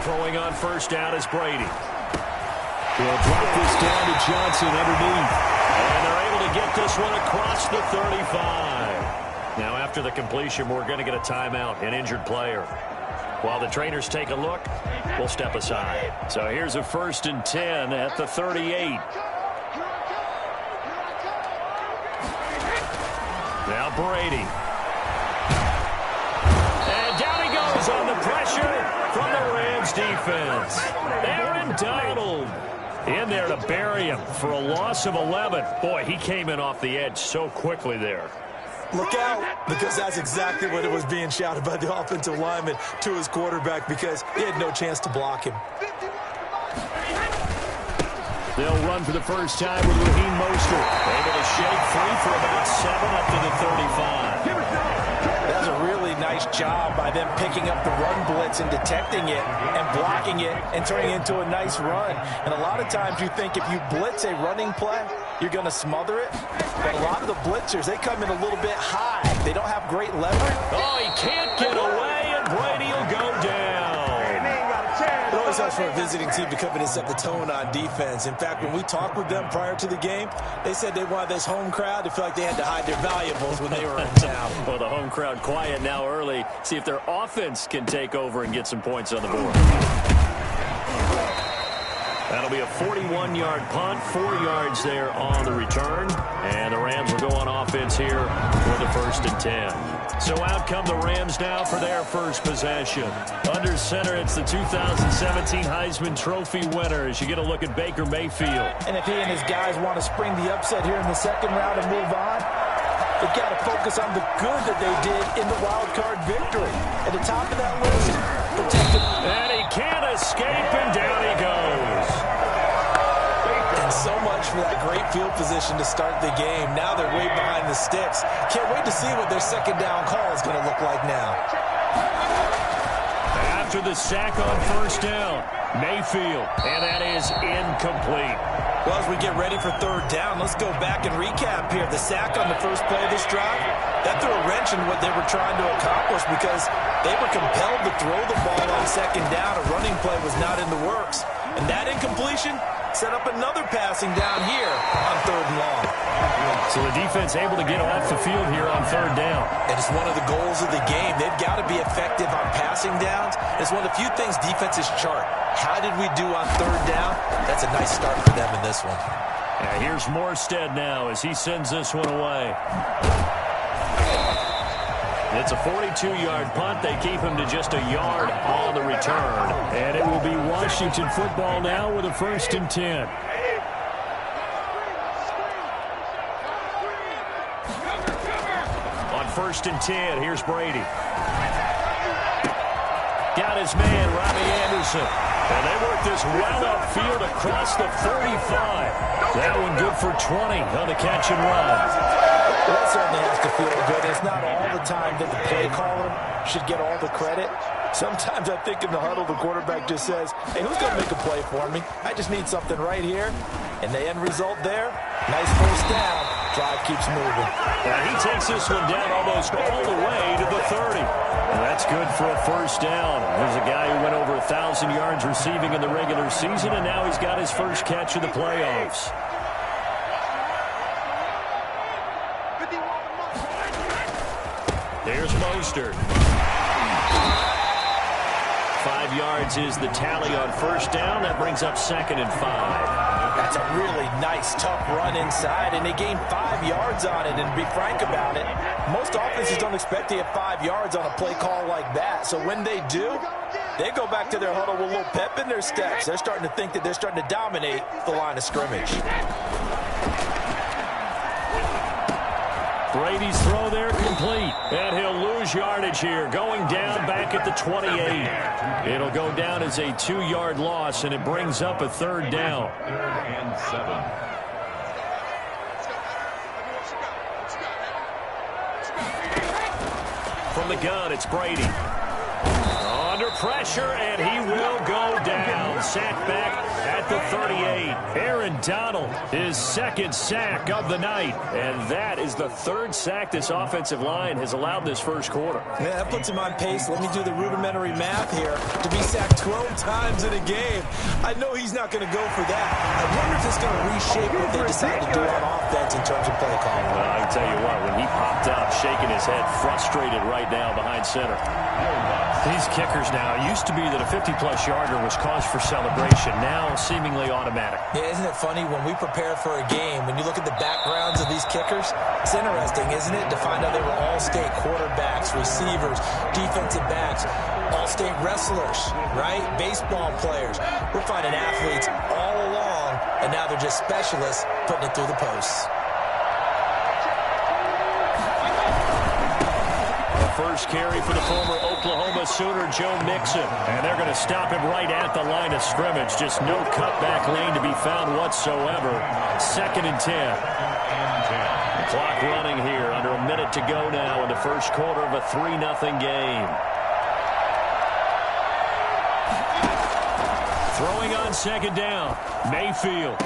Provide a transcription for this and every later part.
Throwing on first down is Brady. He'll drop this down to Johnson underneath. And they're able to get this one across the 35. Now after the completion, we're going to get a timeout, an injured player. While the trainers take a look, we'll step aside. So here's a 1st and 10 at the 38. Now Brady. And down he goes on the pressure from the Rams defense. Aaron Donald in there to bury him for a loss of 11. Boy, he came in off the edge so quickly there. Look out, because that's exactly what it was being shouted by the offensive lineman to his quarterback, because he had no chance to block him. They'll run for the first time with Raheem Mostert. Able to shake free for about 7 up to the 35. That was a really nice job by them picking up the run blitz and detecting it and blocking it and turning it into a nice run. And a lot of times you think if you blitz a running play, you're going to smother it. But a lot of the blitzers, they come in a little bit high. They don't have great leverage. Oh, he can't get away, and Brady will go down. It always helps for a visiting team to come in and set the tone on defense. In fact, when we talked with them prior to the game, they said they wanted this home crowd to feel like they had to hide their valuables when they were in town. Well, the home crowd quiet now early. See if their offense can take over and get some points on the board. That'll be a 41-yard punt, 4 yards there on the return. And the Rams will go on offense here for the 1st and 10. So out come the Rams now for their first possession. Under center, it's the 2017 Heisman Trophy winner as you get a look at Baker Mayfield. And if he and his guys want to spring the upset here in the 2nd round and move on, they've got to focus on the good that they did in the wild card victory. At the top of that list, protected. And he can't escape, and down he goes. And so much for that great field position to start the game. Now they're way behind the sticks. Can't wait to see what their 2nd down call is going to look like now. After the sack on 1st down, Mayfield, and that is incomplete. Well, as we get ready for 3rd down, let's go back and recap here. The sack on the first play of this drive, that threw a wrench in what they were trying to accomplish because they were compelled to throw the ball on 2nd down. A running play was not in the works. And that incompletion set up another passing down here on 3rd and long. So the defense able to get off the field here on 3rd down. And it's one of the goals of the game. They've got to be effective on passing downs. It's one of the few things defenses chart. How did we do on 3rd down? That's a nice start for them in this one. Yeah, here's Morstead now as he sends this one away. It's a 42-yard punt. They keep him to just a yard on the return. And it will be Washington football now with a 1st and 10. On 1st and 10, here's Brady. Got his man, Robbie Anderson. And they work this well upfield across the 45. That one good for 20 on the catch and run. Well, that certainly has to feel good. It's not all the time that the play caller should get all the credit. Sometimes I think in the huddle, the quarterback just says, hey, who's going to make a play for me? I just need something right here. And the end result there, nice 1st down. Drive keeps moving. Now he takes this one down almost all the way to the 30. And that's good for a 1st down. There's a guy who went over 1,000 yards receiving in the regular season, and now he's got his first catch in the playoffs. There's Mostert. 5 yards is the tally on 1st down. That brings up 2nd and 5. That's a really nice, tough run inside, and they gained 5 yards on it. And to be frank about it, most offenses don't expect to get 5 yards on a play call like that. So when they do, they go back to their huddle with a little pep in their steps. They're starting to think that they're starting to dominate the line of scrimmage. Brady's throw there complete. And he'll lose yardage here. Going down back at the 28. It'll go down as a 2-yard loss, and it brings up a 3rd down. 3rd and 7. From the gun, it's Brady. Under pressure, and he will go down. Sacked back at the 38. Aaron Donald, his second sack of the night. And that is the third sack this offensive line has allowed this first quarter. Yeah, that puts him on pace. Let me do the rudimentary math here. To be sacked 12 times in a game, I know he's not going to go for that. I wonder if it's going to reshape what they decide to do on offense in terms of play calling. Well, I can tell you what, when he popped up, shaking his head, frustrated right now behind center. These kickers now, it used to be that a 50-plus yarder was cause for celebration. Now, seemingly automatic. Yeah, isn't it funny when we prepare for a game, when you look at the backgrounds of these kickers, it's interesting, isn't it, to find out they were all-state quarterbacks, receivers, defensive backs, all-state wrestlers, right? Baseball players. We're finding athletes all along, and now they're just specialists putting it through the posts. First carry for the former Oklahoma Sooner, Joe Mixon. And they're going to stop him right at the line of scrimmage. Just no cutback lane to be found whatsoever. 2nd and 10. The clock running here. Under a minute to go now in the first quarter of a 3-0 game. Throwing on 2nd down. Mayfield.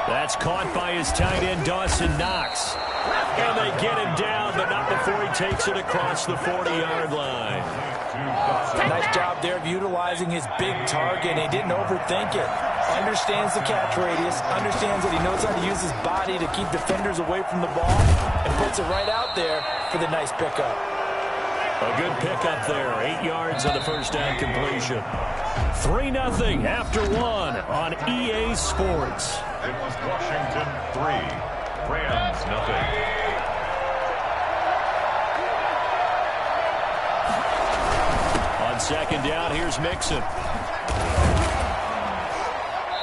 That's caught by his tight end, Dawson Knox. And they get him down, but not before he takes it across the 40-yard line. Nice job there of utilizing his big target. He didn't overthink it. Understands the catch radius. Understands that he knows how to use his body to keep defenders away from the ball. And puts it right out there for the nice pickup. A good pickup there. 8 yards on the first down completion. 3-0 after 1 on EA Sports. It was Washington 3, Rams 0. On 2nd down, here's Mixon.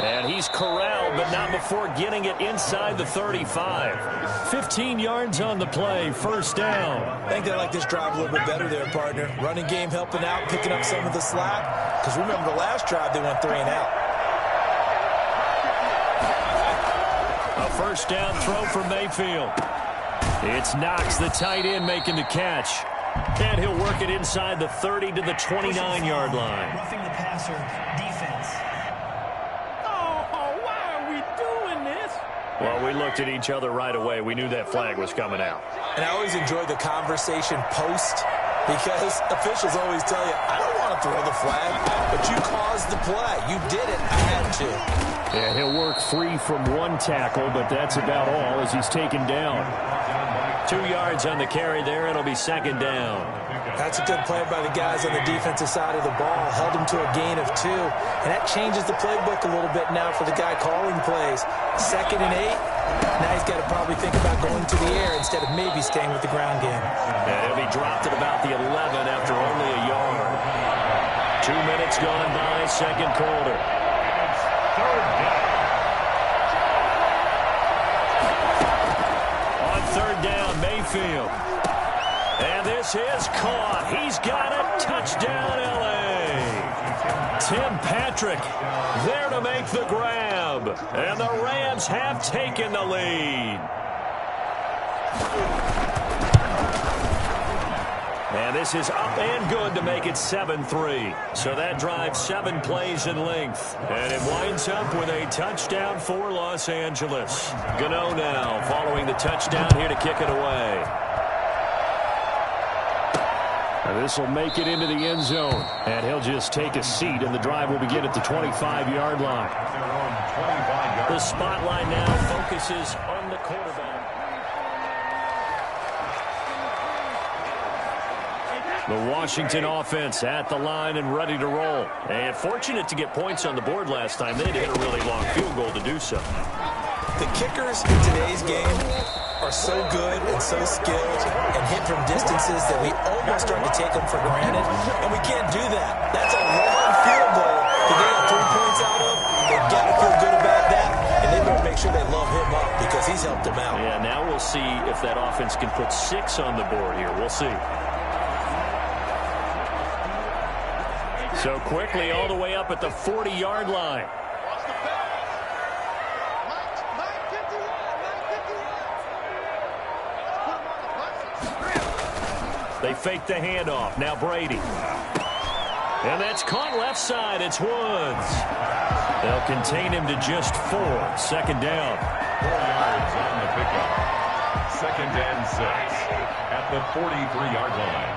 And he's corralled, but not before getting it inside the 35. 15 yards on the play, first down. I think they like this drive a little bit better there, partner. Running game helping out, picking up some of the slack. Because remember the last drive, they went 3 and out. A first down throw for Mayfield. It's Knox, the tight end, making the catch. And he'll work it inside the 30 to the 29-yard line. Roughing the passer, defense. Oh, why are we doing this? Well, we looked at each other right away. We knew that flag was coming out. And I always enjoy the conversation post because officials always tell you, I don't want to throw the flag, but you caused the play. You did it. I had to. Yeah, he'll work free from one tackle, but that's about all as he's taken down. 2 yards on the carry there. It'll be 2nd down. That's a good play by the guys on the defensive side of the ball. Held him to a gain of 2. And that changes the playbook a little bit now for the guy calling plays. 2nd and 8. Now he's got to probably think about going to the air instead of maybe staying with the ground game. And he'll be dropped at about the 11 after only a yard. 2 minutes gone by, second quarter. On 3rd down, Mayfield. And this is caught. He's got it. Touchdown, L.A. Tim Patrick there to make the grab. And the Rams have taken the lead. And this is up and good to make it 7-3. So that drives 7 plays in length. And it winds up with a touchdown for Los Angeles. Gano now following the touchdown here to kick it away. And this will make it into the end zone. And he'll just take a seat, and the drive will begin at the 25-yard line. The spotlight now focuses on the quarterback. The Washington offense at the line and ready to roll. And fortunate to get points on the board last time. They had to hit a really long field goal to do so. The kickers in today's game are so good and so skilled and hit from distances that we almost start to take them for granted. And we can't do that. That's a long field goal that they got 3 points out of. They've got to feel good about that. And they better make sure they love him up because he's helped them out. Yeah, now we'll see if that offense can put 6 on the board here. We'll see. So quickly all the way up at the 40-yard line. They fake the handoff. Now Brady. And that's caught left side. It's Woods. They'll contain him to just 4. Second down. 4 yards on the pickup. 2nd and 6 at the 43-yard line.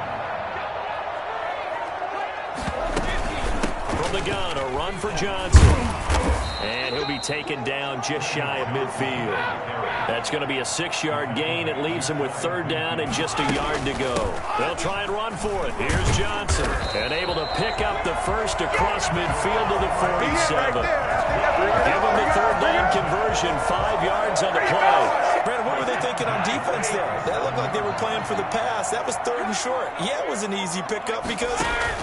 From the gun, a run for Johnson. And he'll be taken down just shy of midfield. That's going to be a 6-yard gain. It leaves him with 3rd down and just a yard to go. They'll try and run for it. Here's Johnson. And able to pick up the first across midfield to the 47. Give him the 3rd down conversion. 5 yards on the play. Brandon, what were they thinking on defense there? That looked like they were playing for the pass. That was 3rd and short. Yeah, it was an easy pickup because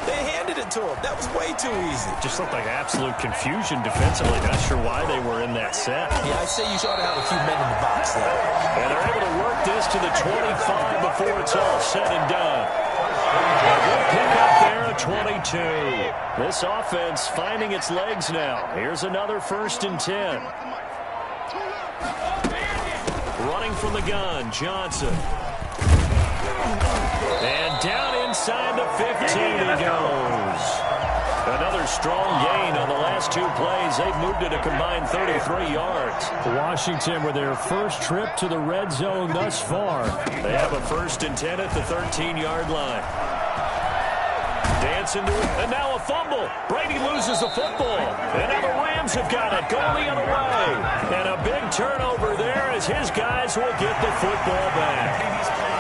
they handed it to him. That was way too easy. Just looked like absolute confusion defensively. Not sure why they were in that set. Yeah, I'd say you ought to have a few men in the box there. And they're able to work this to the 25 before it's all said and done. A good pickup there at 22. This offense finding its legs now. Here's another 1st and 10. Running from the gun, Johnson. And down inside the 15 he goes. Another strong gain on the last 2 plays. They've moved it a combined 33 yards. Washington with their first trip to the red zone thus far. They have a 1st and 10 at the 13-yard line. Dance into it, and now a fumble. Brady loses the football. And now the Rams have got it, going the other way. And a big turnover there as his guys will get the football back.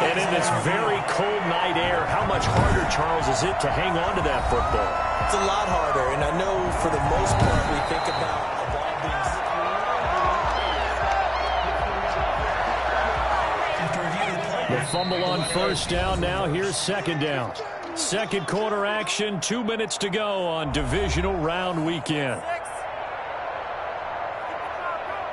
And in this very cold night air, how much harder, Charles, is it to hang on to that football? It's a lot harder, and I know for the most part we think about a ball being... The fumble on 1st down. Now here's 2nd down. 2nd quarter action. 2 minutes to go on divisional round weekend.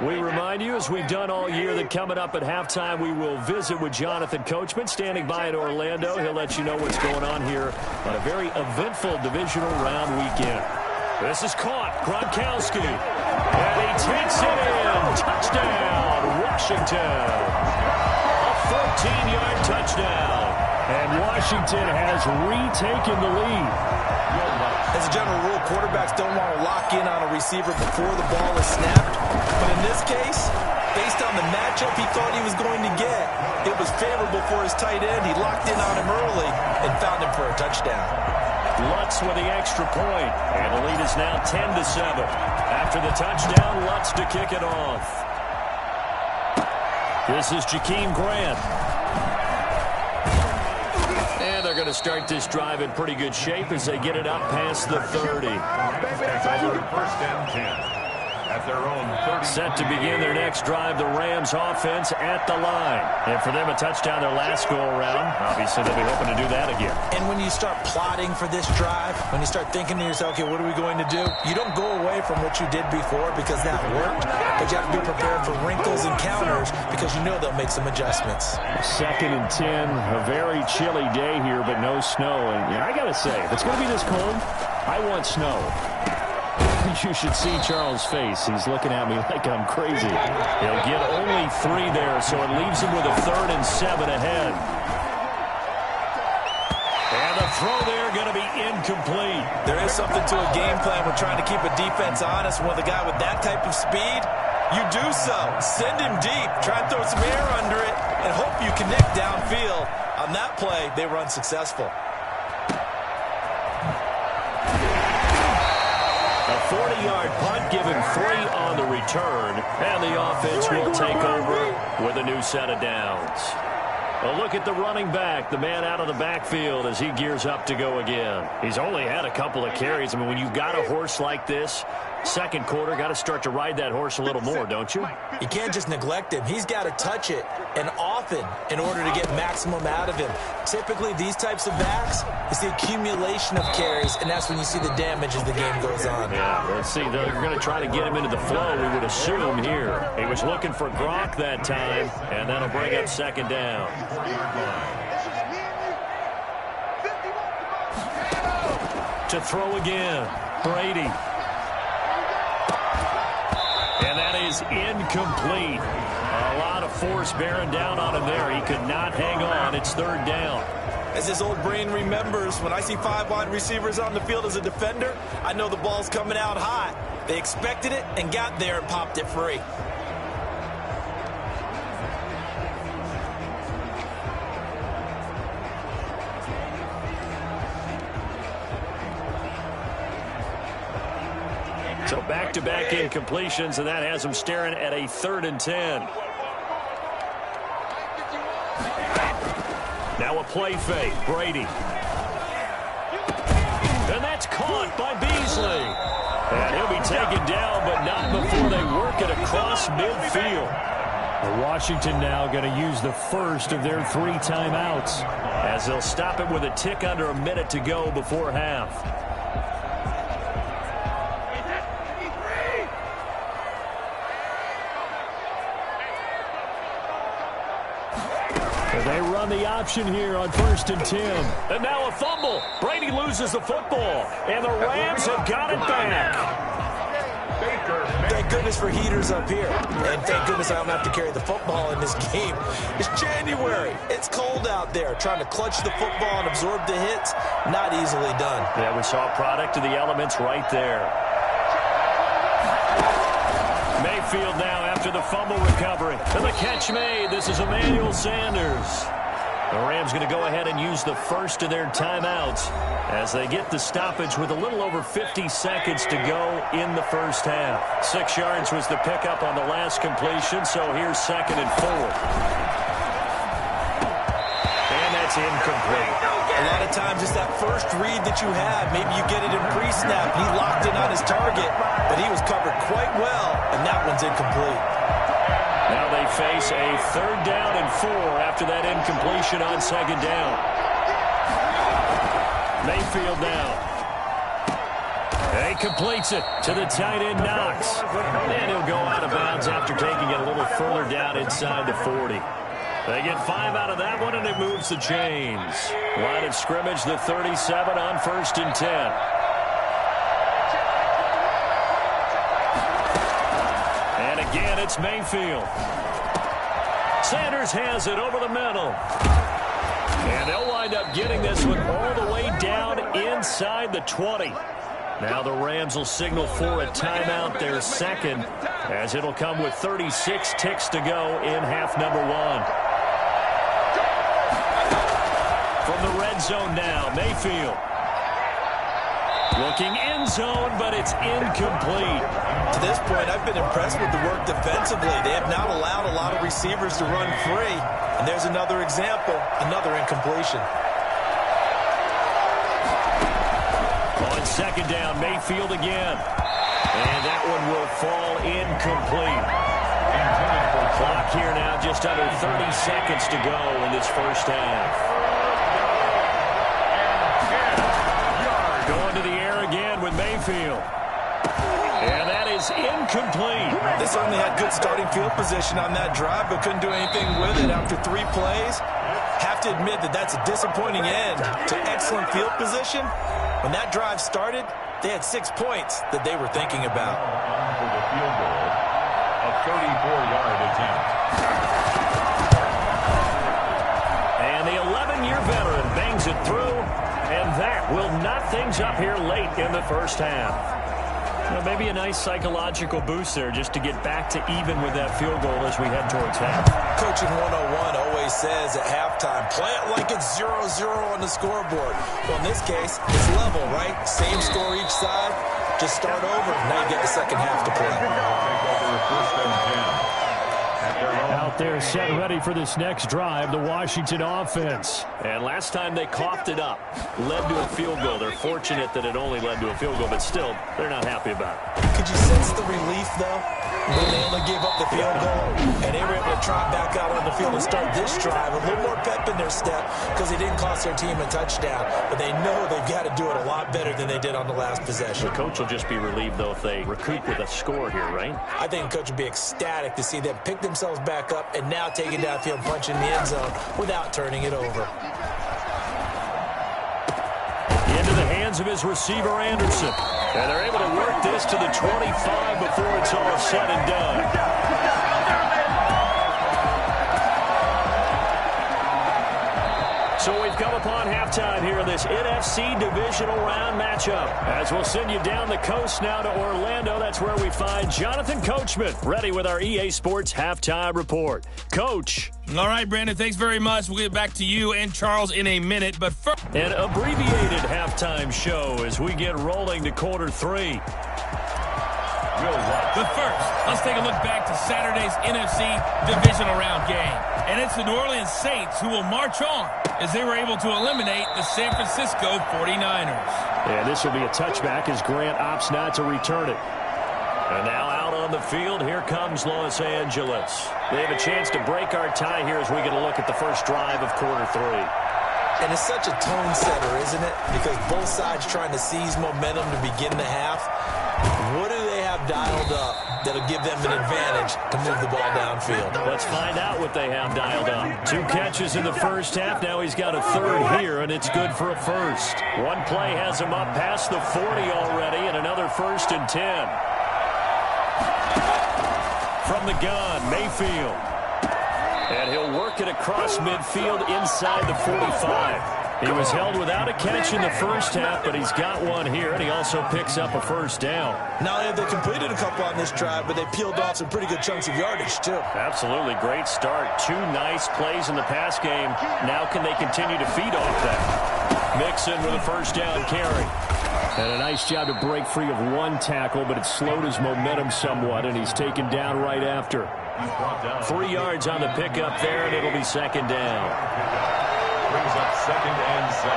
We remind you, as we've done all year, that coming up at halftime, we will visit with Jonathan Coachman, standing by in Orlando. He'll let you know what's going on here on a very eventful divisional round weekend. This is caught. Gronkowski. And he takes it in. Touchdown, Washington. A 14-yard touchdown. And Washington has retaken the lead. As a general rule, quarterbacks don't want to lock in on a receiver before the ball is snapped. But in this case, based on the matchup he thought he was going to get, it was favorable for his tight end. He locked in on him early and found him for a touchdown. Lutz with the extra point. And the lead is now 10-7. After the touchdown, Lutz to kick it off. This is Jakeem Grant. And they're going to start this drive in pretty good shape as they get it up past the 30. It's over 1st and 10 at their own 30. Set to begin their next drive, the Rams offense at the line. And for them, a touchdown their last go-around. Obviously, they'll be hoping to do that again. And when you start plotting for this drive, when you start thinking to yourself, okay, what are we going to do? You don't go away from what you did before because that worked, but you have to be prepared for wrinkles and counters because you know they'll make some adjustments. 2nd and 10, a very chilly day here, but no snow. And I got to say, if it's going to be this cold, I want snow. You should see Charles' face. He's looking at me like I'm crazy. He'll get only 3 there, so it leaves him with a 3rd and 7 ahead. And the throw there going to be incomplete. There is something to a game plan. We're trying to keep a defense honest. With a guy with that type of speed, you do so. Send him deep. Try and throw some air under it and hope you connect downfield. On that play, they were unsuccessful. A 40-yard punt, given 3 on the return, and the offense will take over with a new set of downs. A look at the running back, the man out of the backfield as he gears up to go again. He's only had a couple of carries. I mean, when you've got a horse like this, 2nd quarter, got to start to ride that horse a little more, don't you? You can't just neglect him. He's got to touch it, and often, in order to get maximum out of him. Typically, these types of backs, it's the accumulation of carries, and that's when you see the damage as the game goes on. Yeah, let's see. They're going to try to get him into the flow, we would assume here. He was looking for Gronk that time, and that'll bring up 2nd down. To throw again, Brady. And that is incomplete. A lot of force bearing down on him there. He could not hang on. It's 3rd down. As his old brain remembers, when I see 5 wide receivers on the field as a defender, I know the ball's coming out high. They expected it and got there and popped it free. So back-to-back incompletions, and that has him staring at a 3rd and 10. Now a play fake. Brady. And that's caught by Beasley. And he'll be taken down, but not before they work it across midfield. Washington now going to use the first of their 3 timeouts, as they'll stop it with a tick under a minute to go before half. They run the option here on 1st and 10. And now a fumble. Brady loses the football, and the Rams have got it back. Thank goodness for heaters up here. And thank goodness I don't have to carry the football in this game. It's January. It's cold out there. Trying to clutch the football and absorb the hits, not easily done. Yeah, we saw a product of the elements right there. Mayfield now after the fumble recovery. And the catch made. This is Emmanuel Sanders. The Rams going to go ahead and use the first of their timeouts as they get the stoppage with a little over 50 seconds to go in the first half. 6 yards was the pickup on the last completion, so here's 2nd and 4. And that's incomplete. A lot of times it's that first read that you have. Maybe you get it in pre-snap. He locked in on his target, but he was covered quite well, and that one's incomplete. Now they face a 3rd down and 4 after that incompletion on 2nd down. Mayfield now. He completes it to the tight end, Knox. And he'll go out of bounds after taking it a little further down inside the 40. They get 5 out of that one, and it moves the chains. Line of scrimmage, the 37 on 1st and 10. And again, it's Mayfield. Sanders has it over the middle. And they'll wind up getting this one all the way down inside the 20. Now the Rams will signal for a timeout, their 2nd, as it'll come with 36 ticks to go in half number 1. From the red zone now, Mayfield. Looking end zone, but it's incomplete. To this point, I've been impressed with the work defensively. They have not allowed a lot of receivers to run free. And there's another example, another incompletion. On 2nd down, Mayfield again. And that one will fall incomplete. Clock here now, just under 30 seconds to go in this first half. Going to the air again with Mayfield. And that is incomplete. They certainly had good starting field position on that drive, but couldn't do anything with it after 3 plays. Have to admit that that's a disappointing end to excellent field position. When that drive started, they had 6 points that they were thinking about. For the field goal, a 34-yard attempt. And the 11-year veteran bangs it through. And that will knock things up here late in the first half. Well, maybe a nice psychological boost there just to get back to even with that field goal as we head towards half. Coaching 101 always says at halftime, play it like it's 0-0 on the scoreboard. Well, in this case, it's level, right? Same score each side. Just start over. Now you get the second half to play. Out there set ready for this next drive, the Washington offense. And last time they coughed it up, led to a field goal. They're fortunate that it only led to a field goal, but still, they're not happy about it. Could you sense the relief, though? When they only gave up the field goal, and they were able to trot back out on the field and start this drive. A little more pep in their step because they didn't cost their team a touchdown. But they know they've got to do it a lot better than they did on the last possession. The coach will just be relieved, though, if they recoup with a score here, right? I think the coach would be ecstatic to see them pick themselves back up and now take it downfield and punch in the end zone without turning it over. Into the hands of his receiver, Anderson. And they're able to work this to the 25 before it's all said and done. So we've come upon halftime here in this NFC divisional round matchup. As we'll send you down the coast now to Orlando, that's where we find Jonathan Coachman, ready with our EA Sports halftime report. Coach. All right, Brandon, thanks very much. We'll get back to you and Charles in a minute. But first, an abbreviated halftime show as we get rolling to quarter 3. But first, let's take a look back to Saturday's NFC divisional round game. And it's the New Orleans Saints who will march on as they were able to eliminate the San Francisco 49ers. And this will be a touchback as Grant opts not to return it. And now out on the field, here comes Los Angeles. They have a chance to break our tie here as we get a look at the first drive of quarter 3. And it's such a tone setter, isn't it? Because both sides trying to seize momentum to begin the half. What do they have dialed up that'll give them an advantage to move the ball downfield? Let's find out what they have dialed up. 2 catches in the first half. Now he's got a third here, and it's good for a first. One play has him up past the 40 already, and another 1st and 10. From the gun, Mayfield. And he'll work it across midfield inside the 45. He was held without a catch in the first half, but he's got one here, and he also picks up a first down. Not only have they completed a couple on this drive, but they peeled off some pretty good chunks of yardage, too. Absolutely. Great start. 2 nice plays in the pass game. Now can they continue to feed off that? Mixon with a first down carry. And a nice job to break free of 1 tackle, but it slowed his momentum somewhat, and he's taken down right after. 3 yards on the pickup there, and it'll be 2nd down. Brings up 2nd and 7.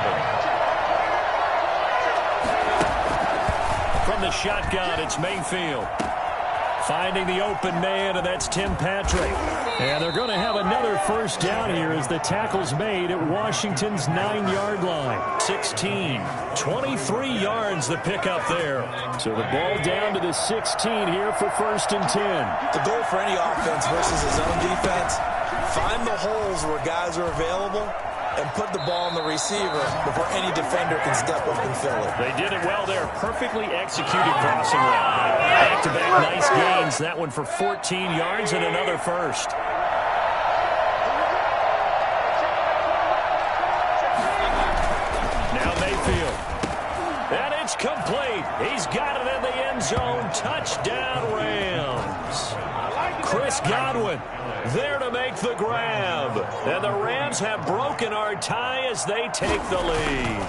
From the shotgun, it's Mayfield. Finding the open man, and that's Tim Patrick. And they're going to have another first down here as the tackle's made at Washington's 9-yard line. 16, 23 yards the pickup there. So the ball down to the 16 here for 1st and 10. The goal for any offense versus his own defense, find the holes where guys are available and put the ball on the receiver before any defender can step up and fill it. They did it well there. Perfectly executed crossing route. Back-to-back nice gains. That one for 14 yards and another first. Now Mayfield. And it's complete. He's got it in the end zone. Touchdown Rams. Chris Godwin there to make the grab. And the Rams have broken our tie as they take the lead.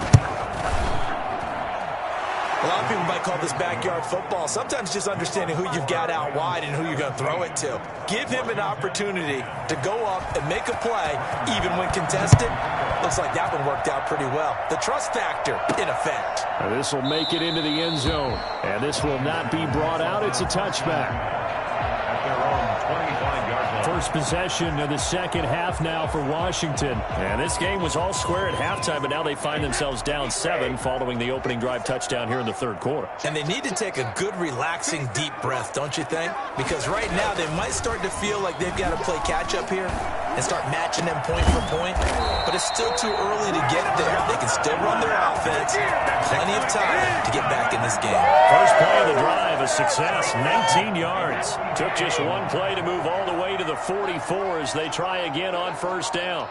A lot of people might call this backyard football. Sometimes just understanding who you've got out wide and who you're going to throw it to. Give him an opportunity to go up and make a play, even when contested. Looks like that one worked out pretty well. The trust factor in effect. Now this will make it into the end zone. And this will not be brought out. It's a touchback. At their own 25-yard line. First possession of the second half now for Washington. And this game was all square at halftime, but now they find themselves down 7 following the opening drive touchdown here in the third quarter. And they need to take a good, relaxing, deep breath, don't you think? Because right now they might start to feel like they've got to play catch-up here and start matching them point for point. But it's still too early to get there. They can still run their offense. Plenty of time to get back in this game. First play of the drive, a success, 19 yards. Took just one play to move all the way to the 44 as they try again on first down.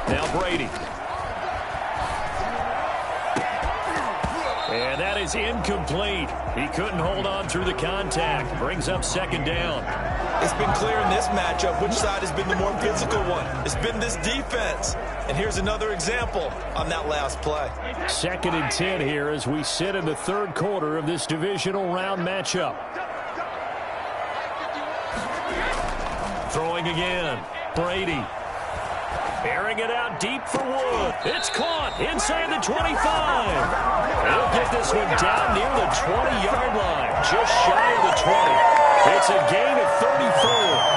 Now Brady. And that is incomplete. He couldn't hold on through the contact. Brings up second down. It's been clear in this matchup which side has been the more physical one. It's been this defense. And here's another example on that last play. 2nd and 10 here as we sit in the third quarter of this divisional round matchup. Throwing again. Brady. Airing it out deep for Wood. It's caught inside the 25. He'll get this one down near the 20-yard line. Just shy of the 20. It's a gain of 34.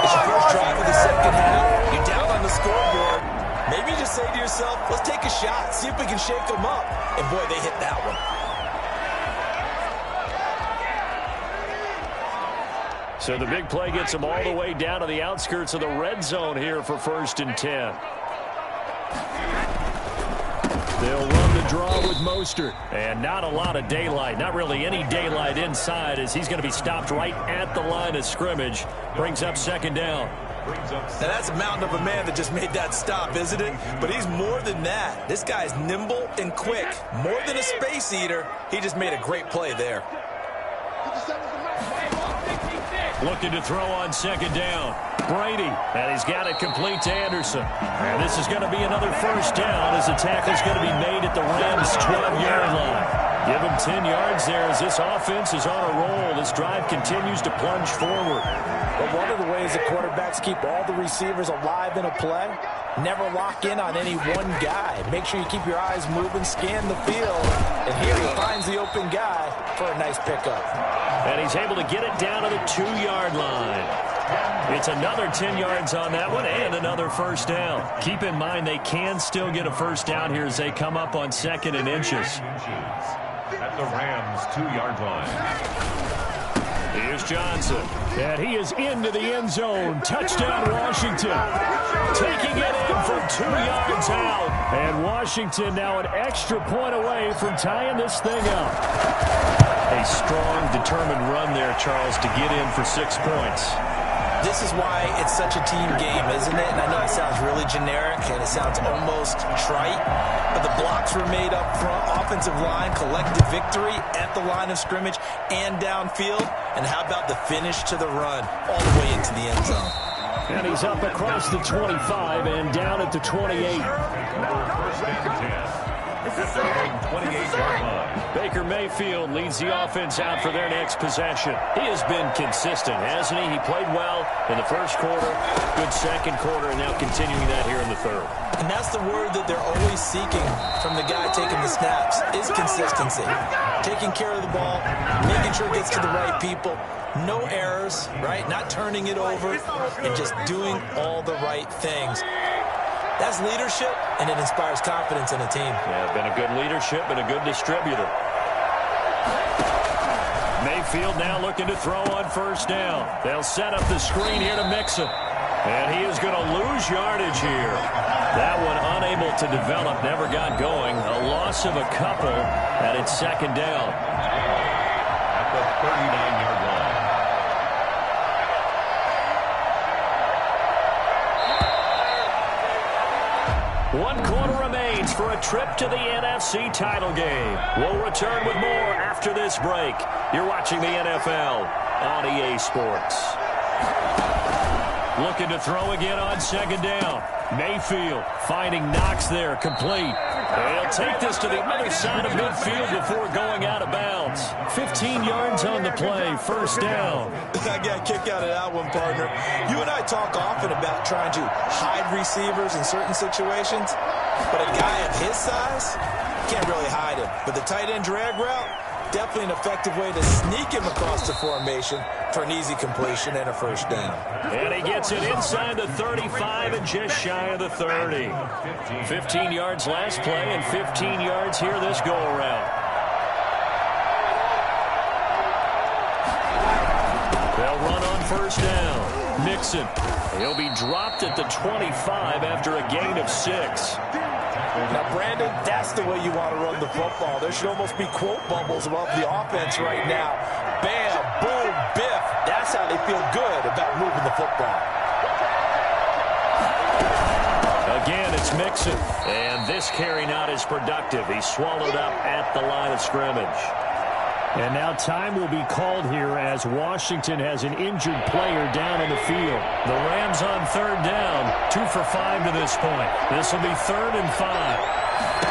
It's your first drive of the second half. You're down on the scoreboard. Maybe you just say to yourself, let's take a shot, see if we can shake them up. And boy, they hit that one. So the big play gets them all the way down to the outskirts of the red zone here for 1st and 10. They'll run the draw with Mostert. And not a lot of daylight. Not really any daylight inside as he's going to be stopped right at the line of scrimmage. Brings up second down. Now that's a mountain of a man that just made that stop, isn't it? But he's more than that. This guy's nimble and quick. More than a space eater. He just made a great play there. Looking to throw on second down. Brady, and he's got it complete to Anderson. And this is going to be another first down as the tackle's going to be made at the Rams' 12-yard line. Give him 10 yards there as this offense is on a roll. This drive continues to plunge forward. But one of the ways that quarterbacks keep all the receivers alive in a play, never lock in on any one guy. Make sure you keep your eyes moving, scan the field. And here he finds the open guy for a nice pickup. And he's able to get it down to the 2-yard line. It's another 10 yards on that one and another first down. Keep in mind they can still get a first down here as they come up on 2nd and inches. At the Rams' 2-yard line. Here's Johnson. And he is into the end zone. Touchdown, Washington. Taking it in from 2 yards out. And Washington now an extra point away from tying this thing up. A strong, determined run there, Charles, to get in for 6 points. This is why it's such a team game, isn't it? And I know it sounds really generic and it sounds almost trite, but the blocks were made up front, offensive line, collective victory at the line of scrimmage and downfield. And how about the finish to the run all the way into the end zone? And he's up across the 25 and down at the 28. First and 10. 28-yard line. Baker Mayfield leads the offense out for their next possession. He has been consistent, hasn't he? He played well in the first quarter, good second quarter, and now continuing that here in the third. And that's the word that they're always seeking from the guy taking the snaps, is consistency. Taking care of the ball, making sure it gets to the right people, no errors, right? Not turning it over, and just doing all the right things. That's leadership, and it inspires confidence in a team. Yeah, been a good leadership and a good distributor. Mayfield now looking to throw on first down. They'll set up the screen here to mix him. And he is going to lose yardage here. That one unable to develop, never got going. A loss of a couple, and it's second down. At the 39-yard line. One quarter remains for a trip to the NFC title game. We'll return with more after this break. You're watching the NFL on EA Sports. Looking to throw again on second down. Mayfield finding Knox there, complete. He'll take this to the other side of midfield before going out of bounds. 15 yards on the play, first down. I got a kick out of that one, partner. You and I talk often about trying to hide receivers in certain situations, but a guy of his size can't really hide him. But the tight end drag route, definitely an effective way to sneak him across the formation for an easy completion and a first down. And he gets it inside the 35 and just shy of the 30. 15 yards last play and 15 yards here this go-around. They'll run on first down. Mixon. He'll be dropped at the 25 after a gain of 6. Now, Brandon, that's the way you want to run the football. There should almost be quote bubbles above the offense right now. Bam, boom, biff. That's how they feel good about moving the football. Again, it's Mixon. And this carry not as productive. He's swallowed up at the line of scrimmage. And now time will be called here as Washington has an injured player down on the field. The Rams on third down, 2 for 5 to this point. This will be 3rd and 5.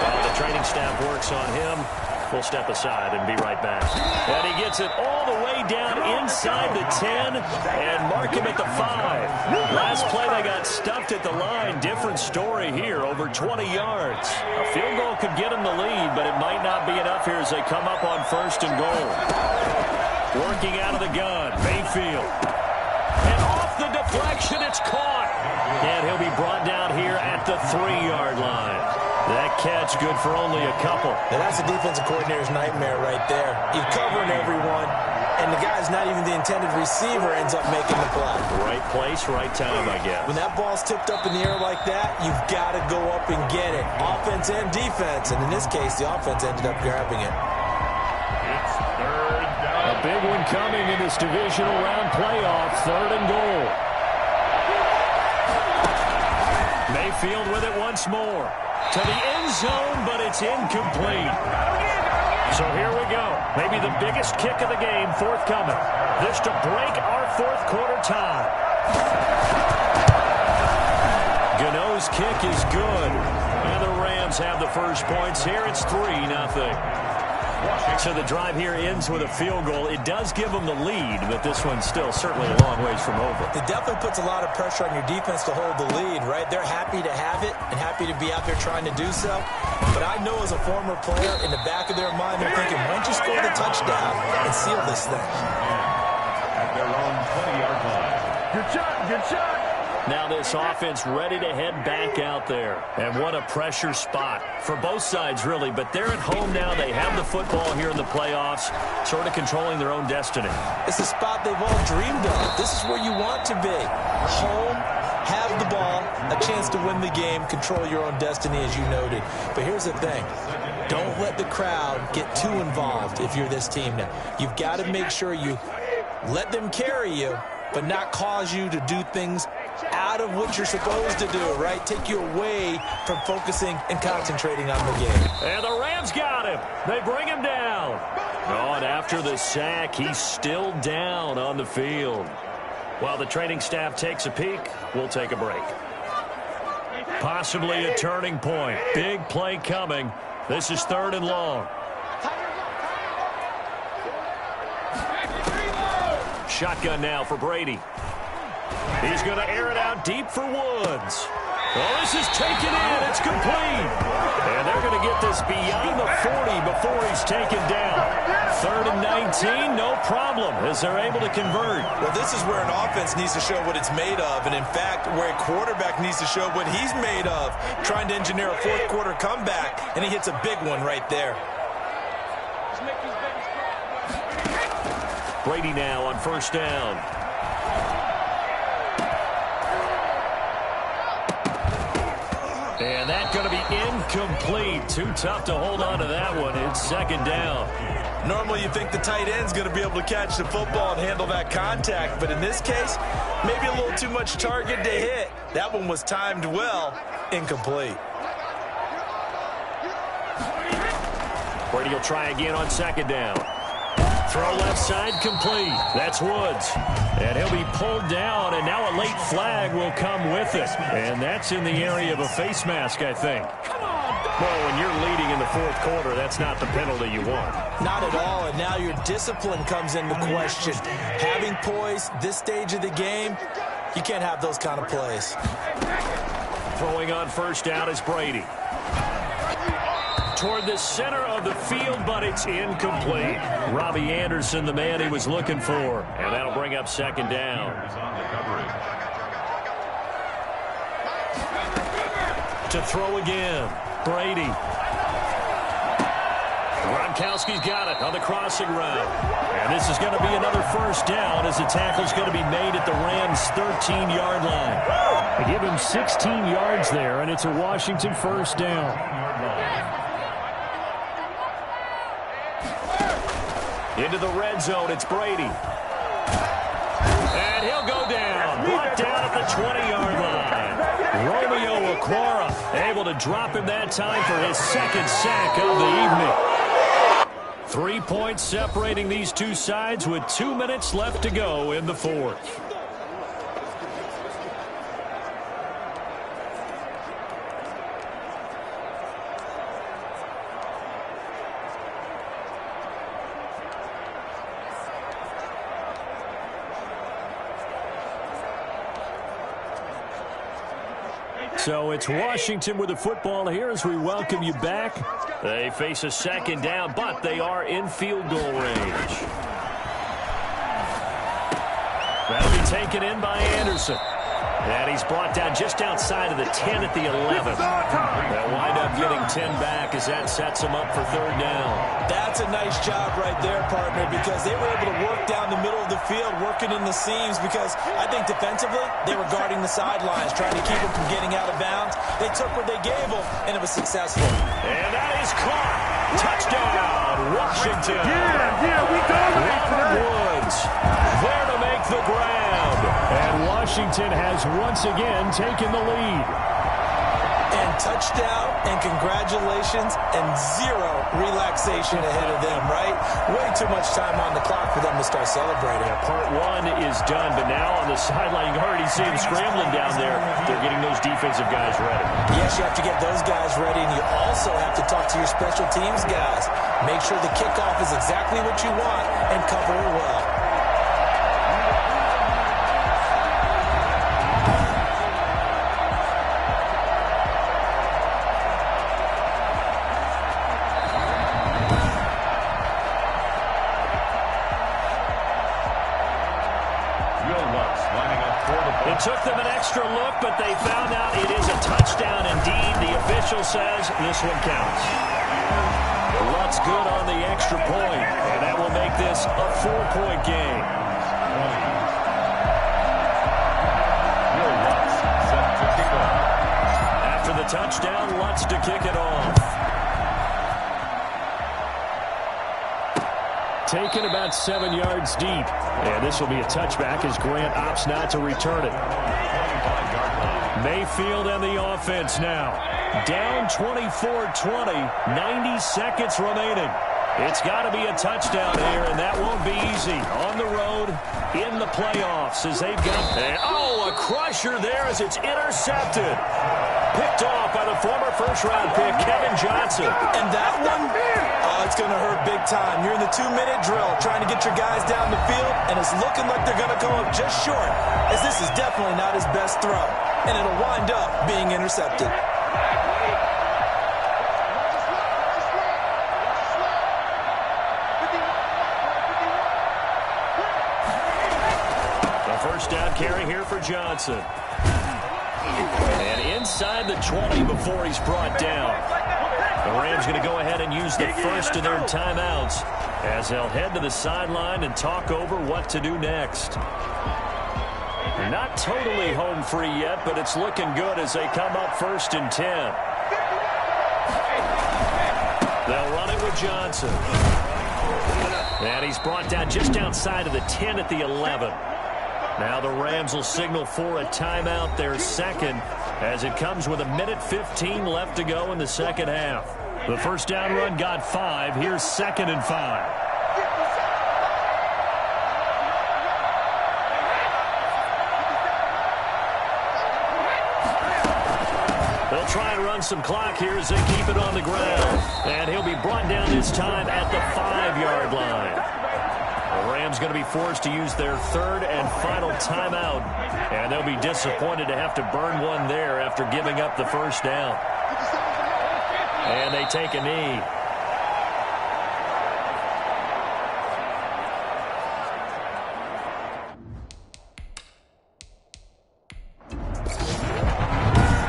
While the training staff works on him, we'll step aside and be right back. And he gets it all the way down inside the 10 and mark him at the 5. Last play they got stuffed at the line. Different story here, over 20 yards. A field goal could get them the lead, but it might not be enough here as they come up on 1st and goal. Working out of the gun, Mayfield. And off the deflection, it's caught. And he'll be brought down here at the 3-yard line. That catch good for only a couple. Now that's a defensive coordinator's nightmare right there. You're covering everyone, and the guy's not even the intended receiver ends up making the play. Right place, right time, I guess. When that ball's tipped up in the air like that, you've got to go up and get it. Offense and defense, and in this case, the offense ended up grabbing it. It's 3rd down. A big one coming in this divisional round playoff, 3rd and goal. field with it once more. To the end zone, but it's incomplete. So here we go. Maybe the biggest kick of the game forthcoming. This to break our fourth quarter tie. Gano's kick is good. And the Rams have the first points here. It's 3-0. So the drive here ends with a field goal. It does give them the lead, but this one's still certainly a long ways from over. It definitely puts a lot of pressure on your defense to hold the lead, right? They're happy to have it and happy to be out there trying to do so. But I know as a former player, in the back of their mind, they're thinking, why don't you score the touchdown and seal this thing? At their own 20-yard line. Good shot, good shot. Now this offense ready to head back out there. And what a pressure spot for both sides, really. But they're at home now. They have the football here in the playoffs, sort of controlling their own destiny. It's the spot they've all dreamed of. This is where you want to be. Home, have the ball, a chance to win the game, control your own destiny, as you noted. But here's the thing. Don't let the crowd get too involved if you're this team now. You've got to make sure you let them carry you, but not cause you to do things out of what you're supposed to do, right? Take you away from focusing and concentrating on the game. And the Rams got him. They bring him down. Oh, and after the sack, he's still down on the field. While the training staff takes a peek, we'll take a break. Possibly a turning point. Big play coming. This is 3rd and long. Shotgun now for Brady. He's going to air it out deep for Woods. Oh, this is taken in. It's complete. And they're going to get this beyond the 40 before he's taken down. 3rd and 19, no problem, as they're able to convert. Well, this is where an offense needs to show what it's made of, and in fact, where a quarterback needs to show what he's made of, trying to engineer a fourth quarter comeback, and he hits a big one right there. Brady now on 1st down. And that's going to be incomplete. Too tough to hold on to that one. It's 2nd down. Normally you think the tight end's going to be able to catch the football and handle that contact, but in this case, maybe a little too much target to hit. That one was timed well. Incomplete. Brady will try again on 2nd down. Throw left side complete. That's Woods. And he'll be pulled down, and now a late flag will come with it. And that's in the area of a face mask, I think. Well, when you're leading in the 4th quarter, that's not the penalty you want. Not at all, and now your discipline comes into question. Having poise this stage of the game, you can't have those kind of plays. Throwing on 1st down is Brady. Toward the center of the field, but it's incomplete. Robbie Anderson, the man he was looking for. And that'll bring up 2nd down. To throw again, Brady. Gronkowski's got it on the crossing route. And this is going to be another 1st down as the tackle's going to be made at the Rams' 13-yard line. They give him 16 yards there, and it's a Washington 1st down. Into the red zone, it's Brady. And he'll go down. Brought down at the 20-yard line. Romeo Okwara able to drop him that time for his 2nd sack of the evening. 3 points separating these two sides with 2 minutes left to go in the 4th. So it's Washington with the football here as we welcome you back. They face a 2nd down, but they are in field goal range. That'll be taken in by Anderson. And he's brought down just outside of the 10 at the 11. They'll wind up getting 10 back as that sets them up for 3rd down. That's a nice job right there, partner, because they were able to work down the middle of the field, working in the seams, because I think defensively they were guarding the sidelines, trying to keep them from getting out of bounds. They took what they gave them, and it was successful. And that is caught. Touchdown, Washington. We dominate Robert Woods there to make the grab. And Washington has once again taken the lead. And touchdown, and congratulations, and zero relaxation ahead of them, right? Way too much time on the clock for them to start celebrating. Yeah, part one is done, but now on the sideline, you can already see them scrambling down there. They're getting those defensive guys ready. Yes, you have to get those guys ready, and you also have to talk to your special teams guys. Make sure the kickoff is exactly what you want and cover it well. It took them an extra look, but they found out it is a touchdown indeed. The official says this one counts. Lutz good on the extra point, and that will make this a 4-point game. After the touchdown, Lutz to kick it off. Taken about 7 yards deep. And this will be a touchback as Grant opts not to return it. Mayfield and the offense now. Down 24-20, 90 seconds remaining. It's got to be a touchdown here, and that won't be easy. On the road, in the playoffs, as they've got... a crusher there as it's intercepted. Picked off by the former first-round pick, Kevin Johnson. And that one, it's going to hurt big time. You're in the 2-minute drill trying to get your guys down the field, and it's looking like they're going to go up just short, as this is definitely not his best throw, and it'll wind up being intercepted. The first down carry here for Johnson. And inside the 20 before he's brought down. The Rams going to go ahead and use the first of their timeouts as they'll head to the sideline and talk over what to do next. Not totally home free yet, but it's looking good as they come up 1st and 10. They'll run it with Johnson. And he's brought down just outside of the 10 at the 11. Now the Rams will signal for a timeout, their second, as it comes with 1:15 left to go in the second half. The first down run got 5. Here's 2nd and 5. They'll try and run some clock here as they keep it on the ground. And he'll be brought down this time at the 5-yard line. The Rams going to be forced to use their 3rd and final timeout, and they'll be disappointed to have to burn one there after giving up the first down. And they take a knee.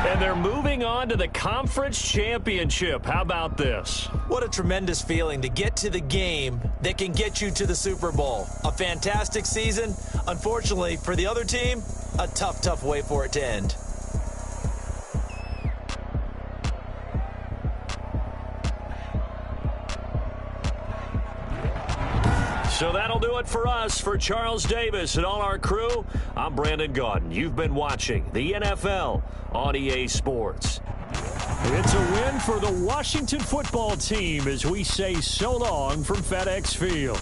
And they're moving on to the conference championship. How about this? What a tremendous feeling to get to the game that can get you to the Super Bowl. A fantastic season. Unfortunately, for the other team, a tough, tough way for it to end. So that'll do it for us. For Charles Davis and all our crew, I'm Brandon Gaudin. You've been watching the NFL on EA Sports. It's a win for the Washington football team as we say so long from FedEx Field.